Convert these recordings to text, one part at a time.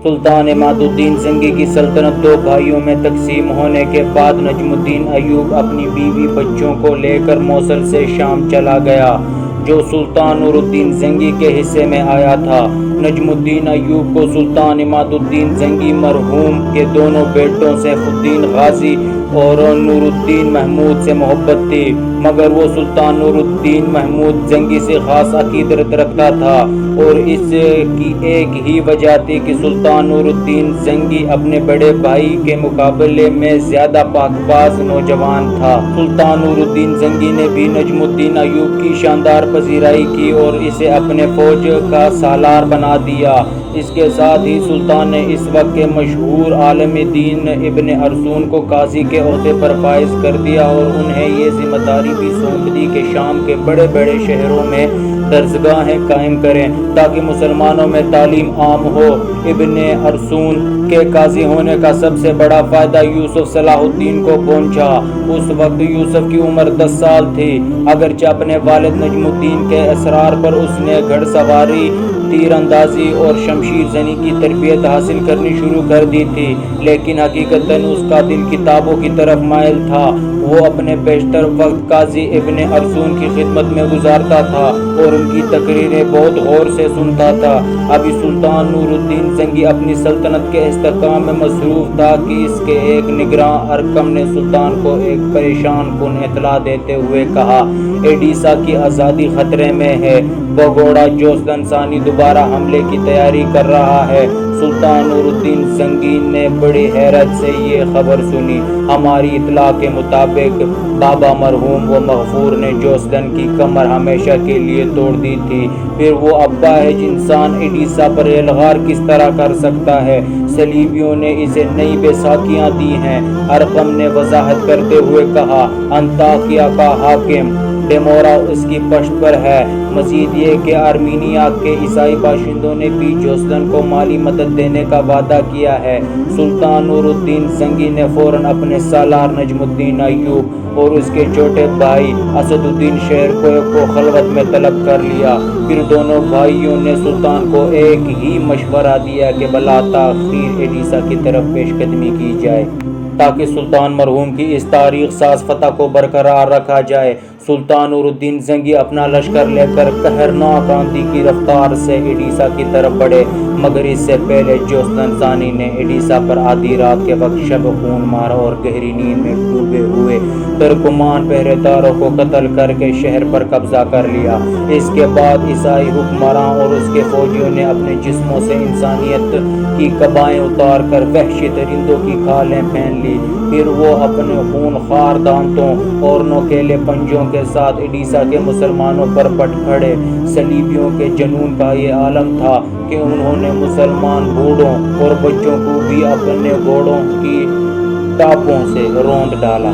سلطان عماد الدین زنگی کی سلطنت دو بھائیوں میں تقسیم ہونے کے بعد نجم الدین ایوب اپنی بیوی بچوں کو لے کر موصل سے شام چلا گیا، جو سلطان نور الدین زنگی کے حصے میں آیا تھا۔ نجم الدین ایوب کو سلطان عماد الدین زنگی مرحوم کے دونوں بیٹوں سیف الدین غازی اور نور الدین محمود سے محبت تھی، مگر وہ سلطان نور الدین محمود زنگی سے خاص عقیدت رکھتا تھا، اور اس کی ایک ہی وجہ تھی کہ سلطان نور الدین زنگی اپنے بڑے بھائی کے مقابلے میں زیادہ پاک باز نوجوان تھا۔ سلطان نور الدین زنگی نے بھی نجم الدین ایوب کی شاندار پذیرائی کی اور اسے اپنے فوج کا سالار بنا دیا۔ اس کے ساتھ ہی سلطان نے اس وقت کے مشہور عالم دین ابن ارسطو کو قاضی کے عہدے پر فائز کر دیا اور انہیں یہ ذمہ داری بھی سونپ دی کہ شام کے بڑے بڑے شہروں میں درسگاہیں قائم کریں تاکہ مسلمانوں میں تعلیم عام ہو۔ ابن ارسطو کے قاضی ہونے کا سب سے بڑا فائدہ یوسف صلاح الدین کو پہنچا۔ اس وقت یوسف کی عمر 10 سال تھی، اگرچہ اپنے والد نجم الدین کے اصرار پر اس نے گھڑ سواری، تیر اندازی اور شمشیر زنی کی تربیت حاصل کرنی شروع کر دی تھی، لیکن حقیقتاً اس کا دل کتابوں کی طرف مائل تھا۔ وہ اپنے بیشتر وقت قاضی ابن ارسطو کی خدمت میں گزارتا تھا اور ان کی تقریریں بہت غور سے سنتا تھا۔ ابھی سلطان نور الدین زنگی اپنی سلطنت کے استحکام میں مصروف تھا کہ اس کے ایک نگراں ارکم نے سلطان کو ایک پریشان کن اطلاع دیتے ہوئے کہا، ایڈیسا کی آزادی خطرے میں ہے، بگوڑا جوسدن ثانی دوبارہ حملے کی تیاری کر رہا ہے۔ سلطان نور الدین زنگی نے بڑی حیرت سے یہ خبر سنی۔ ہماری اطلاع کے مطابق بابا مرحوم و مغفور نے جوسدن کی کمر ہمیشہ کے لیے توڑ دی تھی، پھر وہ اباہج انسان ایڈیسا پر یلغار کس طرح کر سکتا ہے؟ صلیبیوں نے اسے نئی بیساکھیاں دی ہیں، ارقم نے وضاحت کرتے ہوئے کہا۔ انطاکیہ کا حاکم ڈیمورا اس کی پشت پر ہے۔ مزید یہ کہ آرمینیا کے عیسائی باشندوں نے بھی جوسدن کو مالی مدد دینے کا وعدہ کیا ہے۔ سلطان نور الدین زنگی نے فوراً اپنے سالار نجم الدین ایوب اور اس کے چھوٹے بھائی اسد الدین شیرکوہ کو خلوت میں طلب کر لیا۔ پھر دونوں بھائیوں نے سلطان کو ایک ہی مشورہ دیا کہ بلا تاخیر ایڈیسا کی طرف پیش قدمی کی جائے تاکہ سلطان مرحوم کی اس تاریخ ساز فتح کو برقرار رکھا جائے۔ سلطان نور الدین زنگی اپنا لشکر لے کر قہرناک آندھی کی رفتار سے ایڈیسا کی طرف بڑھے، مگر اس سے پہلے جوسدن ثانی نے ایڈیسا پر آدھی رات کے وقت شب خون مارا اور گہری نیند میں ڈوبے ہوئے ترکمان پہرے داروں کو قتل کر کے شہر پر قبضہ کر لیا۔ اس کے بعد عیسائی حکمراں اور اس کے فوجیوں نے اپنے جسموں سے انسانیت کی قبائیں اتار کر وحشی درندوں کی کھالیں پہن لی۔ پھر وہ اپنے خون خوار دانتوں اور نوکیلے پنجوں کے ساتھ ایڈیسا کے مسلمانوں پر پٹ کھڑے۔ صلیبیوں کے جنون کا یہ عالم تھا کہ انہوں نے مسلمان بوڑھوں اور بچوں کو بھی اپنے گھوڑوں کی ٹاپوں سے روند ڈالا۔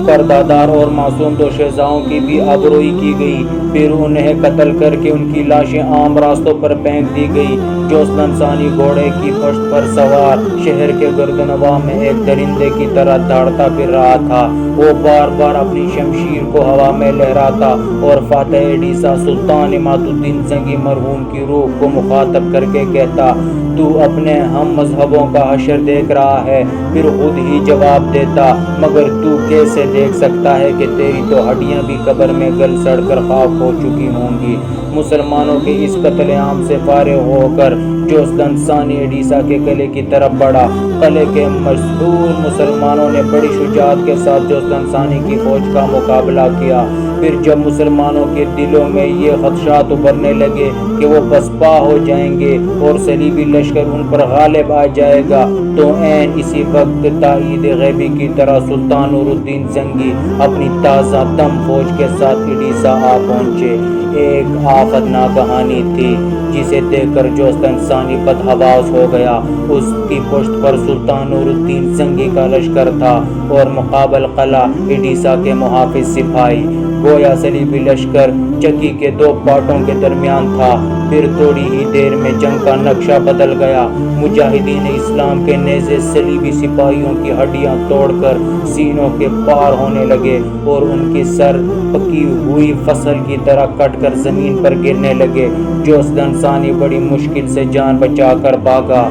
پردادار اور معصوم دو شہزادوں کی بھی آبروئی کی گئی، پھر انہیں قتل کر کے ان کی لاشیں عام راستوں پر پھینک دی گئی۔ جوسدن ثانی گھوڑے کی پشت پر سوار شہر کے گردنواں میں ایک درندے کی طرح دوڑتا پھر رہا تھا۔ وہ بار بار اپنی شمشیر کو ہوا میں لہراتا اور فاتح ایڈیسا سلطان عماد الدین زنگی مرحوم کی روح کو مخاطب کر کے کہتا، تو اپنے ہم مذہبوں کا حشر دیکھ رہا ہے؟ پھر خود ہی جواب دیتا، مگر تو کیسے دیکھ سکتا ہے کہ تیری تو ہڈیاں بھی قبر میں گل سڑ کر خاک ہو چکی ہوں گی۔ مسلمانوں کے اس قتل عام سے فارغ ہو کر جوسدن ثانی ایڈیسا کے قلعے کی طرف بڑھا۔ قلعے کے مسحور مسلمانوں نے بڑی شجاعت کے ساتھ جوسدن ثانی کی فوج کا مقابلہ کیا۔ پھر جب مسلمانوں کے دلوں میں یہ خدشات ابھرنے لگے کہ وہ پسپا ہو جائیں گے اور صلیبی لشکر ان پر غالب آ جائے گا، تو عین اسی وقت تائید غیبی کی طرح سلطان نور الدین زنگی اپنی تازہ دم فوج کے ساتھ ایڈیسا آ پہنچے۔ ایک آفت ناگہانی تھی جسے دیکھ کر جوسدن ثانی بدحواس ہو گیا۔ اس کی پشت پر سلطان نور الدین زنگی کا لشکر تھا اور مقابل قلعہ ایڈیسا کے محافظ سپاہی۔ گویا صلیبی لشکر چکی کے دو پارٹوں کے درمیان تھا۔ پھر تھوڑی ہی دیر میں جنگ کا نقشہ بدل گیا۔ مجاہدین اسلام کے نیزے صلیبی سپاہیوں کی ہڈیاں توڑ کر سینوں کے پار ہونے لگے اور ان کی سر پکی ہوئی فصل کی طرح کٹ کر زمین پر گرنے لگے۔ جوسدن ثانی بڑی مشکل سے جان بچا کر بھاگا۔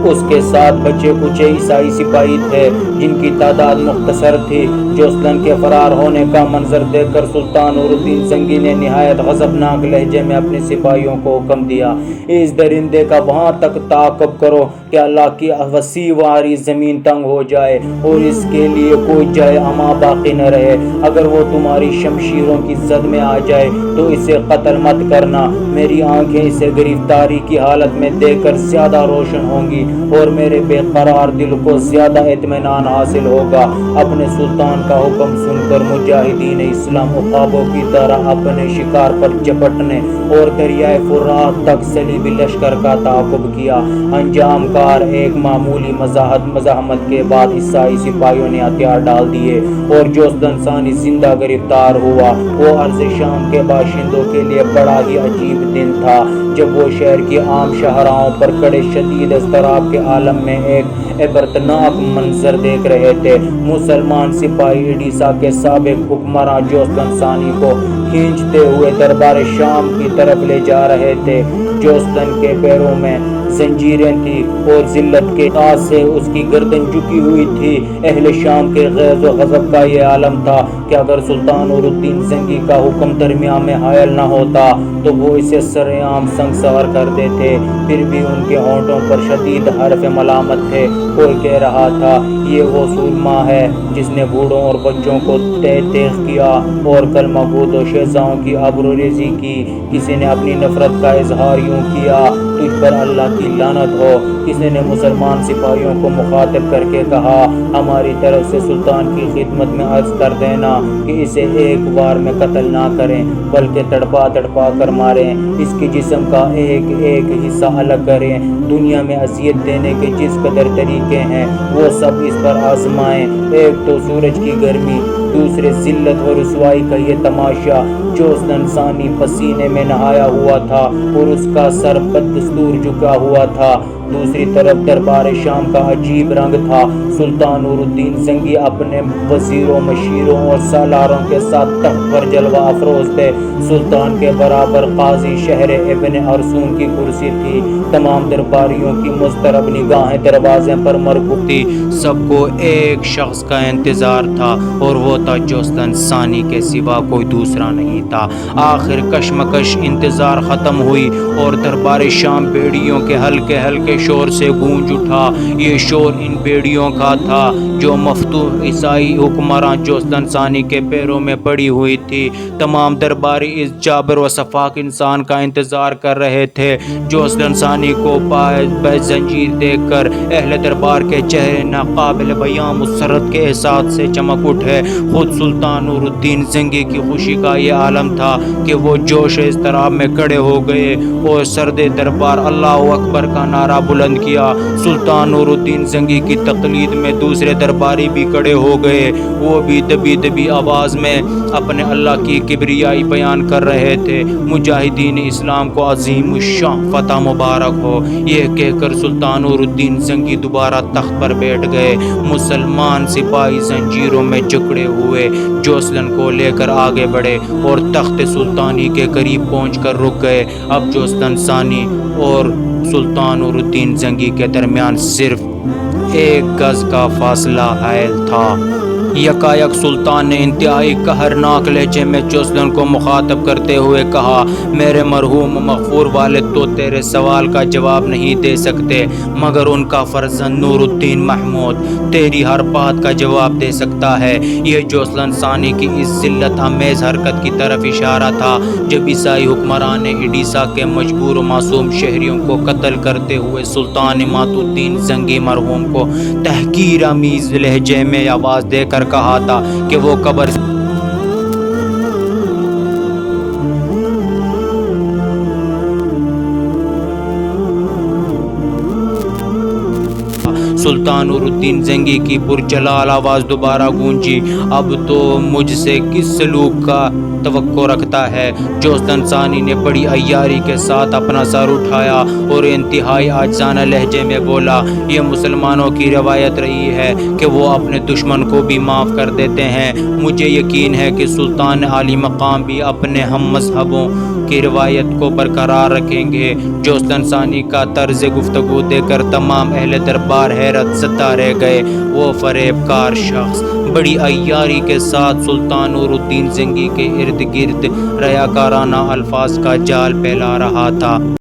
اس کے ساتھ بچے کچھ عیسائی سپاہی تھے جن کی تعداد مختصر تھی۔ جوسدن کے فرار ہونے کا منظر دیکھ کر سلطان نور الدین زنگی نے نہایت غضبناک لہجے میں اپنے سپاہیوں کو حکم دیا، اس درندے کا وہاں تک تعاقب کرو کہ اللہ کی وسیع واری زمین تنگ ہو جائے اور اس کے لیے کوئی جائے اما باقی نہ رہے۔ اگر وہ تمہاری شمشیروں کی زد میں آ جائے تو اسے قتل مت کرنا۔ میری آنکھیں اسے گرفتاری کی حالت میں دیکھ کر زیادہ روشن ہوں گی اور میرے بے قرار دل کو زیادہ اطمینان حاصل ہوگا۔ اپنے سلطان کا حکم سن کر مجاہدین اسلام عقابوں کی طرح اپنے شکار پر جپٹنے اور دریائے فرات تک صلیبی لشکر کا تعاقب کیا۔ انجام کار ایک معمولی مزاحمت کے بعد عیسائی سپاہیوں نے ہتھیار ڈال دیے اور جوسدن ثانی زندہ گرفتار ہوا۔ وہ ارض شام کے باشندوں کے لیے بڑا ہی عجیب دن تھا جب وہ شہر کی عام شاہراہوں پر کھڑے شدید اضطراب کے عالم میں ایک عبرتناک منظر دیکھ رہے تھے۔ مسلمان سپاہی ایڈیسا کے سابق حکمراں جوسدن ثانی کو کھینچتے ہوئے دربار شام کی طرف لے جا رہے تھے۔ جوسدن کے پیروں میں زنجیریں تھیں اور ذلت کے تاج سے اس کی گردن جھکی ہوئی تھی۔ اہل شام کے غیظ و غضب کا یہ عالم تھا کہ اگر سلطان نور الدین زنگی کا حکم درمیان میں حائل نہ ہوتا تو وہ اسے سرعام سنگسار کر دیتے۔ پھر بھی ان کے ہونٹوں پر شدید حرف ملامت تھے۔ کوئی کہہ رہا تھا یہ وہ سورما ہے جس نے بوڑھوں اور بچوں کو تیغ کیا اور کلمہ گو دو شہزادوں کی آبروریزی کی۔ کسی نے اپنی نفرت کا اظہار یوں کیا، تجھ پر اللہ کی لعنت ہو۔ کسی نے مسلمان سپاہیوں کو مخاطب کر کے کہا، ہماری طرف سے سلطان کی خدمت میں عرض کر دینا کہ اسے ایک بار میں قتل نہ کریں بلکہ تڑپا تڑپا کر ماریں، اس کے جسم کا ایک ایک حصہ الگ کریں۔ دنیا میں اذیت دینے کے جس قدر طریقے ہیں وہ سب اس پر آزمائیں۔ ایک تو سورج کی گرمی، دوسرے ذلت و رسوائی کا یہ تماشا۔ جوسدن ثانی پسینے میں نہایا ہوا تھا اور اس کا سر بدستور جھکا ہوا تھا۔ دوسری طرف دربار شام کا عجیب رنگ تھا۔ سلطان نور الدین زنگی اپنے وزیروں، مشیروں اور سالاروں کے ساتھ تخت پر جلوہ افروز تھے۔ سلطان کے برابر قاضی شہر ابن ارسون کی کرسی تھی۔ تمام درباریوں کی مضطرب نگاہیں دروازے پر مربوط تھی۔ سب کو ایک شخص کا انتظار تھا اور وہ تھا جوسدن ثانی کے سوا کوئی دوسرا نہیں تھا۔ آخر کشمکش انتظار ختم ہوئی اور دربار شام بیڑیوں کے ہلکے ہلکے شور سے گونج اٹھا۔ یہ شور ان بیڑیوں کا تھا جو مفتوح عیسائی حکمراں جوسدن ثانی کے پیروں میں پڑی ہوئی تھی۔ تمام درباری اس جابر و شفاق انسان کا انتظار کر رہے تھے۔ جوسدن ثانی کو بے زنجیر دیکھ کر اہل دربار کے چہرے ناقابل بیاں مسرت کے احساس سے چمک اٹھے۔ خود سلطان نور الدین زنگی کی خوشی کا یہ عالم تھا کہ وہ جوش اضطراب میں کھڑے ہو گئے اور سرد دربار اللہ اکبر کا نعرہ بلند کیا۔ سلطان نور الدین زنگی کی تقلید میں دوسرے درباری بھی کھڑے ہو گئے۔ وہ بھی دبی دبی آواز میں اپنے اللہ کی کبریائی بیان کر رہے تھے۔ مجاہدین اسلام کو عظیم الشان فتح مبارک ہو، یہ کہہ کر سلطان نور الدین زنگی دوبارہ تخت پر بیٹھ گئے۔ مسلمان سپاہی زنجیروں میں جکڑے ہوئے جوسدن کو لے کر آگے بڑھے اور تخت سلطانی کے قریب پہنچ کر رک گئے۔ اب جوسدن ثانی اور سلطان نور الدین زنگی کے درمیان صرف ایک گز کا فاصلہ حائل تھا۔ یکایک سلطان نے انتہائی قہرناک لہجے میں جوسدن کو مخاطب کرتے ہوئے کہا، میرے مرحوم مغفور والد تو تیرے سوال کا جواب نہیں دے سکتے مگر ان کا فرزند نور الدین محمود تیری ہر بات کا جواب دے سکتا ہے۔ یہ جوسدن ثانی کی اس ذلت امیز حرکت کی طرف اشارہ تھا جب عیسائی حکمران نے ایڈیسا کے مجبور و معصوم شہریوں کو قتل کرتے ہوئے سلطان عماد الدین زنگی مرحوم کو تحقیر آمیز لہجے میں آواز دے کر کہا تھا کہ وہ قبر سلطان نور الدین زنگی کی پرجلال آواز دوبارہ گونجی، اب تو مجھ سے کس سلوک کا توقع رکھتا ہے؟ جوستن ثانی نے بڑی عیاری کے ساتھ اپنا سر اٹھایا اور انتہائی عاجزانہ لہجے میں بولا، یہ مسلمانوں کی روایت رہی ہے کہ وہ اپنے دشمن کو بھی معاف کر دیتے ہیں۔ مجھے یقین ہے کہ سلطان عالی مقام بھی اپنے ہم مذہبوں کی روایت کو برقرار رکھیں گے۔ جوستن ثانی کا طرز گفتگو دیکھ کر تمام اہل دربار حیرت زدہ رہ گئے۔ وہ فریب کار شخص بڑی عیاری کے ساتھ سلطان نور الدین زنگی کے ارد گرد ریاکارانہ الفاظ کا جال پھیلا رہا تھا۔